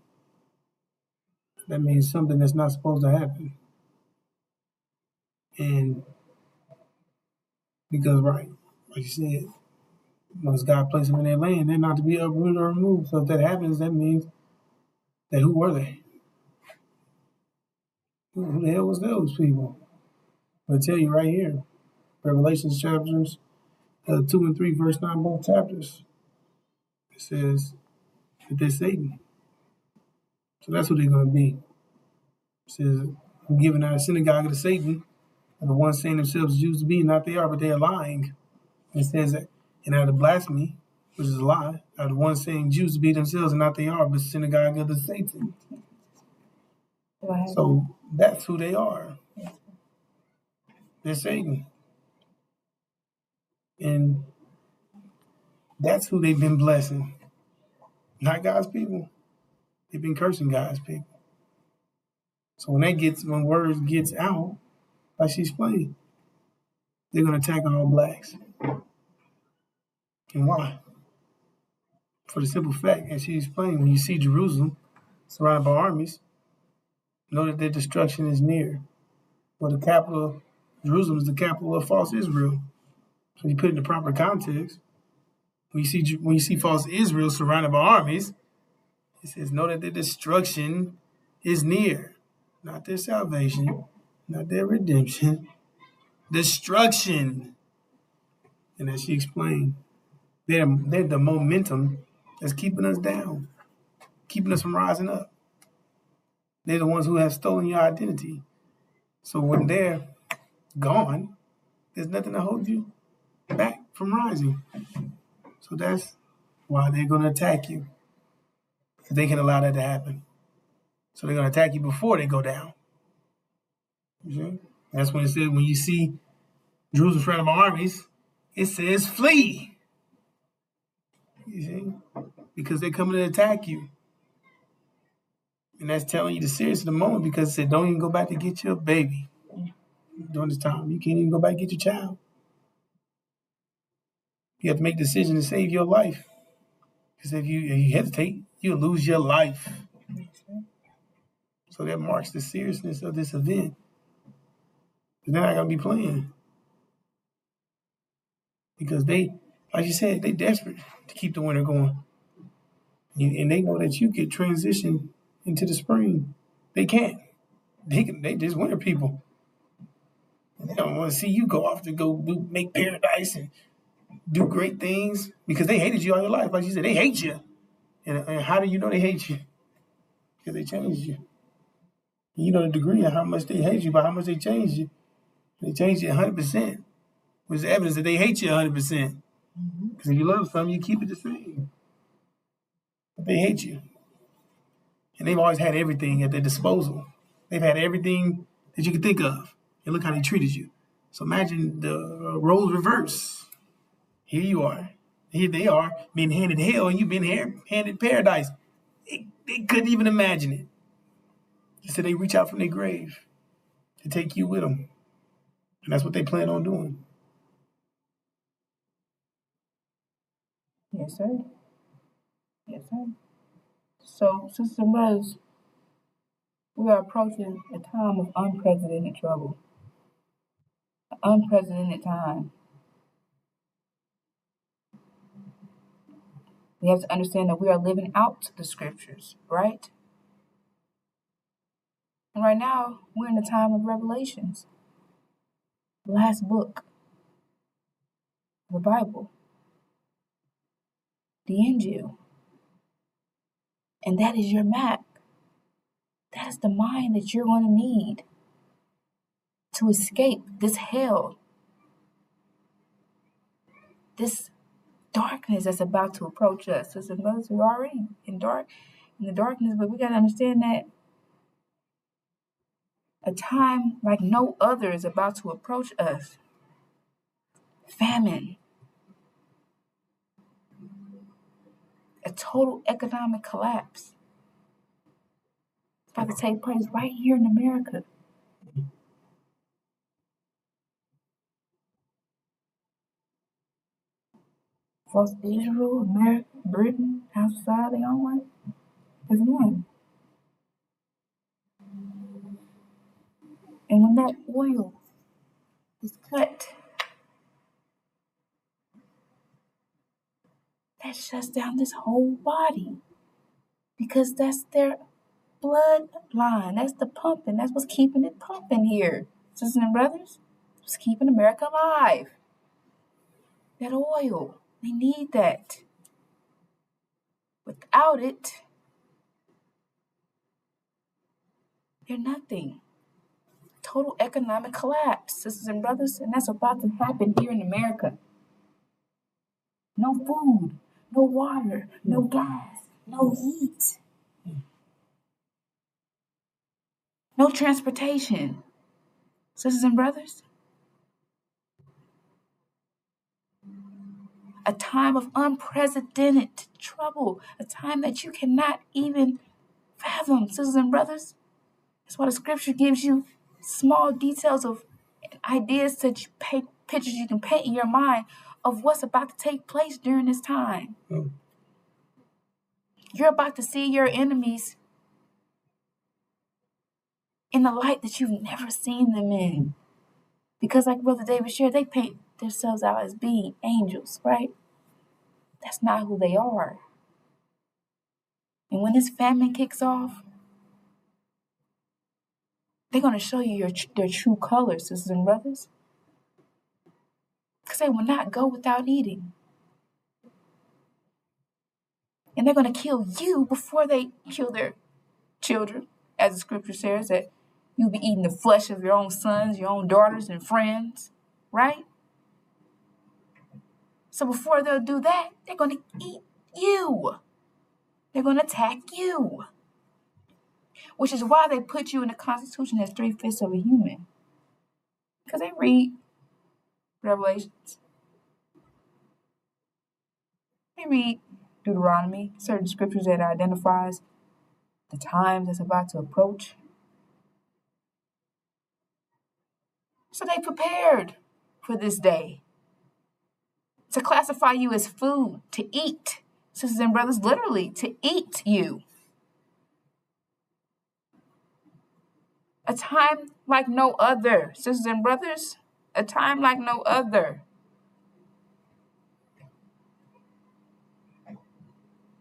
That means something that's not supposed to happen. And because, right, like you said, once God placed them in their land, they're not to be uprooted or removed. So if that happens, that means that who were they? Who the hell was those people? I'll tell you right here. Revelation chapters 2 and 3, verse 9, both chapters. It says that they're Satan. So that's who they're going to be. It says, I'm giving out a synagogue of Satan, and the ones saying themselves Jews to be, not they are, but they are lying. And it says that, and out of blasphemy, which is a lie, are the ones saying Jews to be themselves, and not they are, but synagogue of the Satan. So that's who they are. They're Satan. And that's who they've been blessing. Not God's people. They've been cursing God's people. So when words gets out, like she explained, they're going to attack all blacks. And why? For the simple fact, as she explained, when you see Jerusalem surrounded by armies, know that their destruction is near. Well, Jerusalem is the capital of false Israel. So you put it in the proper context. When you see false Israel surrounded by armies, it says, know that their destruction is near. Not their salvation, not their redemption. Destruction. And as she explained, they're the momentum that's keeping us down, keeping us from rising up. They're the ones who have stolen your identity. So when they're gone, there's nothing to hold you back from rising. So that's why they're going to attack you. If they can allow that to happen. So they're going to attack you before they go down. You see? That's when it says, when you see Jerusalem surrounded by armies, it says flee. You see? Because they're coming to attack you. And that's telling you the seriousness of the moment, because it said, don't even go back to get your baby during this time. You can't even go back and get your child. You have to make a decision to save your life. Because if you hesitate, you'll lose your life. So that marks the seriousness of this event. They're not going to be playing. Because they, like you said, they desperate to keep the winter going. And they know that you could transition into the spring. They can't. They just winter people. And they don't want to see you go off to go make paradise and do great things, because they hated you all your life. Like you said, they hate you. And how do you know they hate you? Because they changed you. You know the degree of how much they hate you by how much they changed you. They changed you 100%, which is evidence that they hate you 100%. Because if you love something, you keep it the same. But they hate you. And they've always had everything at their disposal. They've had everything that you could think of. And look how they treated you. So imagine the roles reverse. Here you are. Here they are being handed hell, and you've been handed paradise. They couldn't even imagine it. So they reach out from their grave to take you with them. And that's what they plan on doing. Yes, sir. Yes, sir. So, sisters and brothers, we are approaching a time of unprecedented trouble. An unprecedented time. We have to understand that we are living out the scriptures, right? And right now, we're in the time of Revelations, the last book of the Bible, the Injil. And that is your map. That is the mind that you're going to need to escape this hell, this darkness that's about to approach us. Sisters and brothers, we're already in the darkness, but we got to understand that a time like no other is about to approach us. Famine, a total economic collapse. It's about to take place right here in America. Plus Israel, America, Britain, outside, they all want as one. And when that oil is cut, that shuts down this whole body. Because that's their bloodline. That's the pumping. That's what's keeping it pumping here. Sisters and brothers, it's keeping America alive. That oil, they need that. Without it, they're nothing. Total economic collapse, sisters and brothers, and that's about to happen here in America. No food, no water, no gas, no heat, no transportation. Sisters and brothers, a time of unprecedented trouble, a time that you cannot even fathom, sisters and brothers. That's why the scripture gives you small details of ideas that you paint, pictures you can paint in your mind of what's about to take place during this time. You're about to see your enemies in the light that you've never seen them in. Because like Brother David shared, they paint themselves out as being angels, right? That's not who they are. And when this famine kicks off, they're going to show you their true colors, sisters and brothers. Because they will not go without eating. And they're going to kill you before they kill their children. As the scripture says, that you'll be eating the flesh of your own sons, your own daughters, and friends, right? So before they'll do that, they're going to eat you. They're going to attack you. Which is why they put you in the Constitution as 3/5 of a human. Because they read Revelations. They read Deuteronomy, certain scriptures that identifies the time that's about to approach. So they prepared for this day to classify you as food, to eat. Sisters and brothers, literally, to eat you. A time like no other. Sisters and brothers, a time like no other.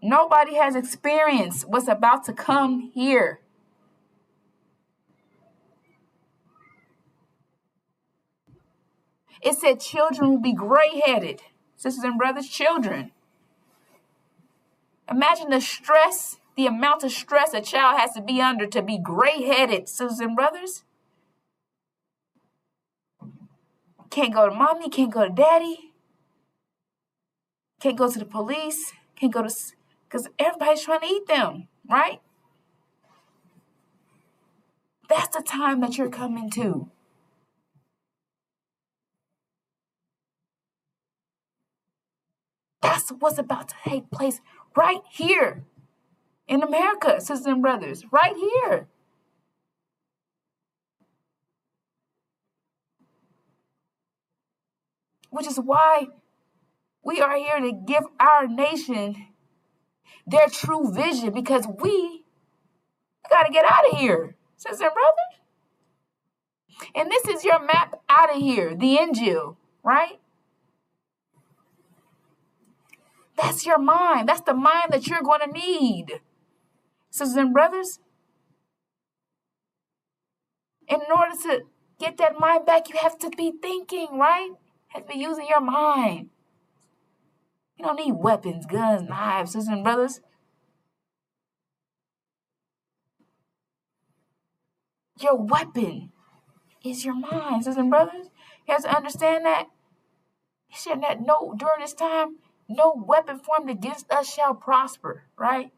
Nobody has experienced what's about to come here. It said children will be gray-headed. Sisters and brothers, children. Imagine the stress, the amount of stress a child has to be under to be gray-headed, sisters and brothers. Can't go to mommy, can't go to daddy. Can't go to the police, can't go to, because everybody's trying to eat them, right? That's the time that you're coming to. That's what's about to take place right here in America, sisters and brothers, right here. Which is why we are here to give our nation their true vision, because we got to get out of here, sisters and brothers. And this is your map out of here, the Injil, right? That's your mind. That's the mind that you're going to need. Sisters and brothers, in order to get that mind back, you have to be thinking, right? You have to be using your mind. You don't need weapons, guns, knives, sisters and brothers. Your weapon is your mind, sisters and brothers. You have to understand that. You should not know during this time, No weapon formed against us shall prosper, right?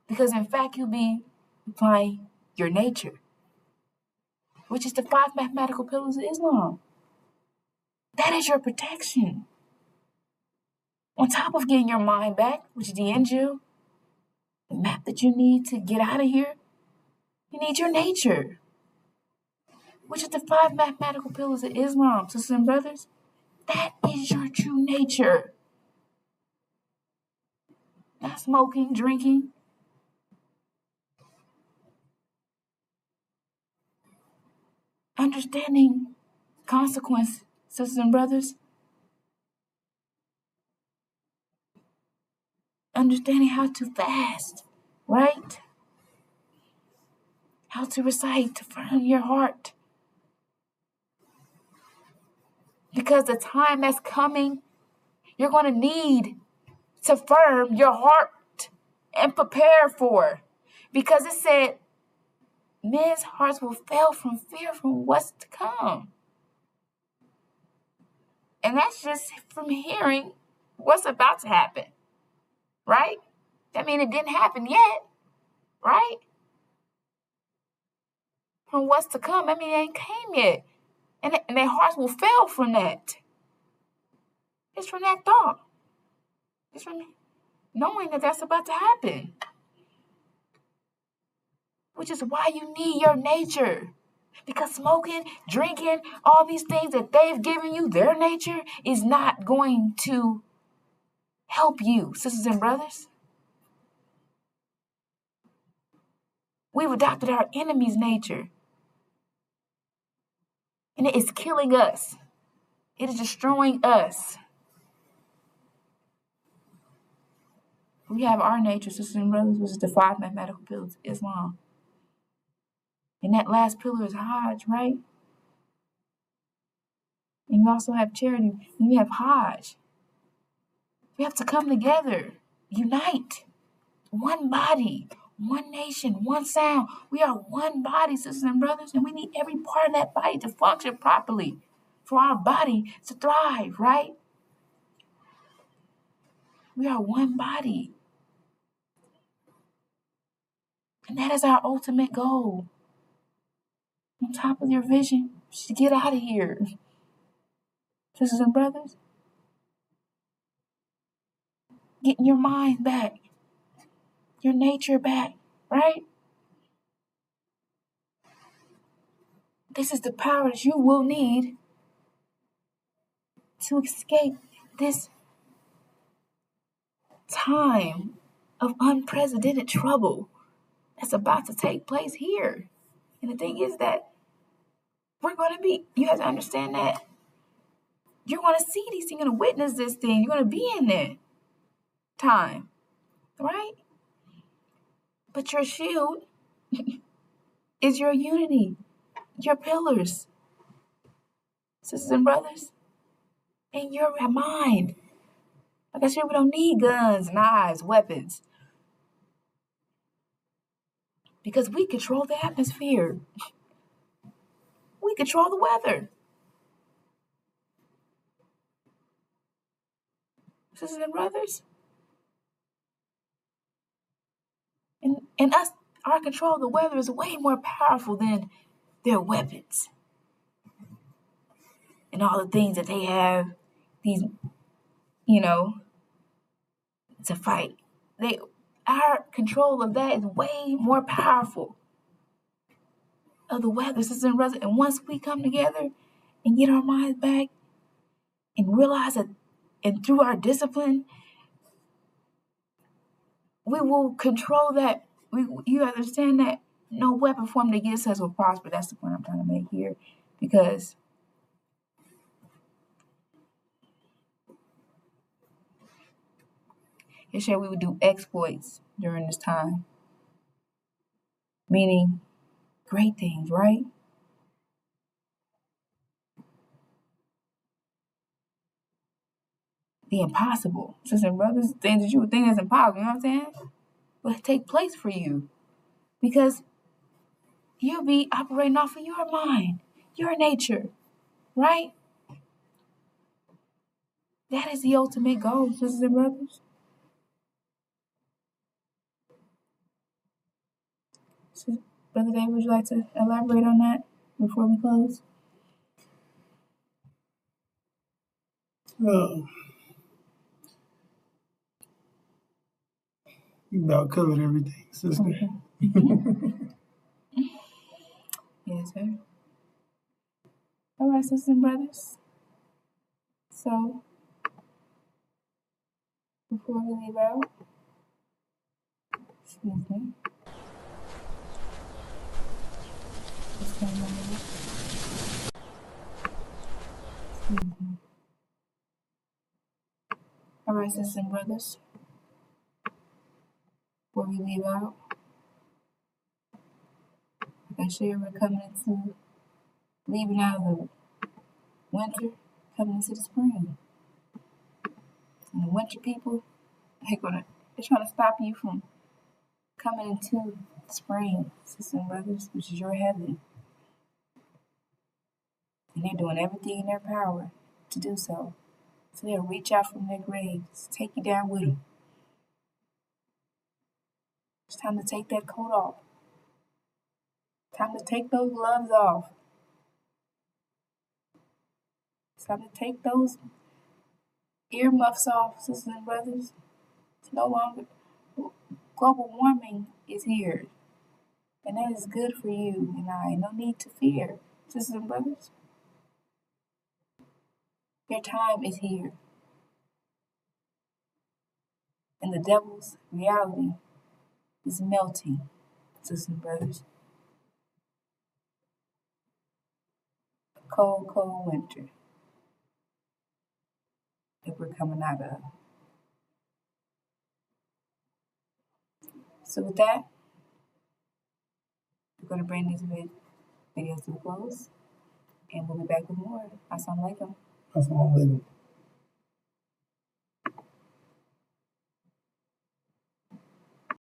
Because in fact, you'll be applying your nature, which is the 5 mathematical pillars of Islam. That is your protection. On top of getting your mind back, which is the Injil, the map that you need to get out of here, you need your nature, which is the 5 mathematical pillars of Islam, sisters and brothers. That is your true nature. Not smoking, drinking. Understanding consequence, sisters and brothers. Understanding how to fast, right? How to recite to firm your heart. Because the time that's coming, you're going to need to firm your heart and prepare for. Because it said, men's hearts will fail from fear from what's to come. And that's just from hearing what's about to happen, right? I mean, it didn't happen yet, right? From what's to come, I mean, it ain't came yet. And their hearts will fail from that. It's from that thought. It's from knowing that that's about to happen. Which is why you need your nature. Because smoking, drinking, all these things that they've given you, their nature, is not going to help you, sisters and brothers. We've adopted our enemy's nature. And it is killing us. It is destroying us. We have our nature, sisters and brothers, which is the 5 mathematical pillars of Islam. And that last pillar is Hajj, right? And you also have charity, and you have Hajj. We have to come together, unite, one body, one nation, one sound. We are one body, sisters and brothers, and we need every part of that body to function properly for our body to thrive, right? We are one body. And that is our ultimate goal. On top of your vision, to get out of here. Sisters and brothers, getting your mind back, your nature back, right? This is the power that you will need to escape this time of unprecedented trouble that's about to take place here. And the thing is that you have to understand that you're going to see these things, you're going to witness this thing, you're going to be in that time, right? But your shield is your unity, your pillars, sisters and brothers, and your mind. Like I said, we don't need guns, knives, weapons. Because we control the atmosphere. We control the weather. Sisters and brothers. And us, our control of the weather is way more powerful than their weapons. And all the things that they have, these, to fight. Our control of that is way more powerful of the weather, sisters and brothers. And once we come together and get our minds back and realize that, and through our discipline, we will control that. You understand that no weapon formed against us will prosper. That's the point I'm trying to make here. Because it said we would do exploits during this time. Meaning great things, right? The impossible. Sisters and brothers, things that you would think that's impossible, you know what I'm saying? Will take place for you. Because you'll be operating off of your mind, your nature, right? That is the ultimate goal, sisters and brothers. So, Brother David, would you like to elaborate on that before we close? You about covered everything, sister. Yes, sir. All right, sisters and brothers. So, before we leave out, excuse me. Just one moment. Excuse me. All right, sisters and brothers. Before we leave out, like I shared, we're coming into leaving out of the winter, coming into the spring. And the winter people, they're trying to stop you from coming into spring, sisters and brothers, which is your heaven. And they're doing everything in their power to do so. So they'll reach out from their graves, take you down with them. It's time to take that coat off. Time to take those gloves off. It's time to take those earmuffs off, sisters and brothers. It's no longer, global warming is here. And that is good for you and I. No need to fear, sisters and brothers. Your time is here. And the devil's reality is melting, sisters and brothers. A cold, cold winter that we're coming out of. So with that, we're going to bring these videos to a close. And we'll be back with more. Assalamu alaikum. Assalamu alaikum.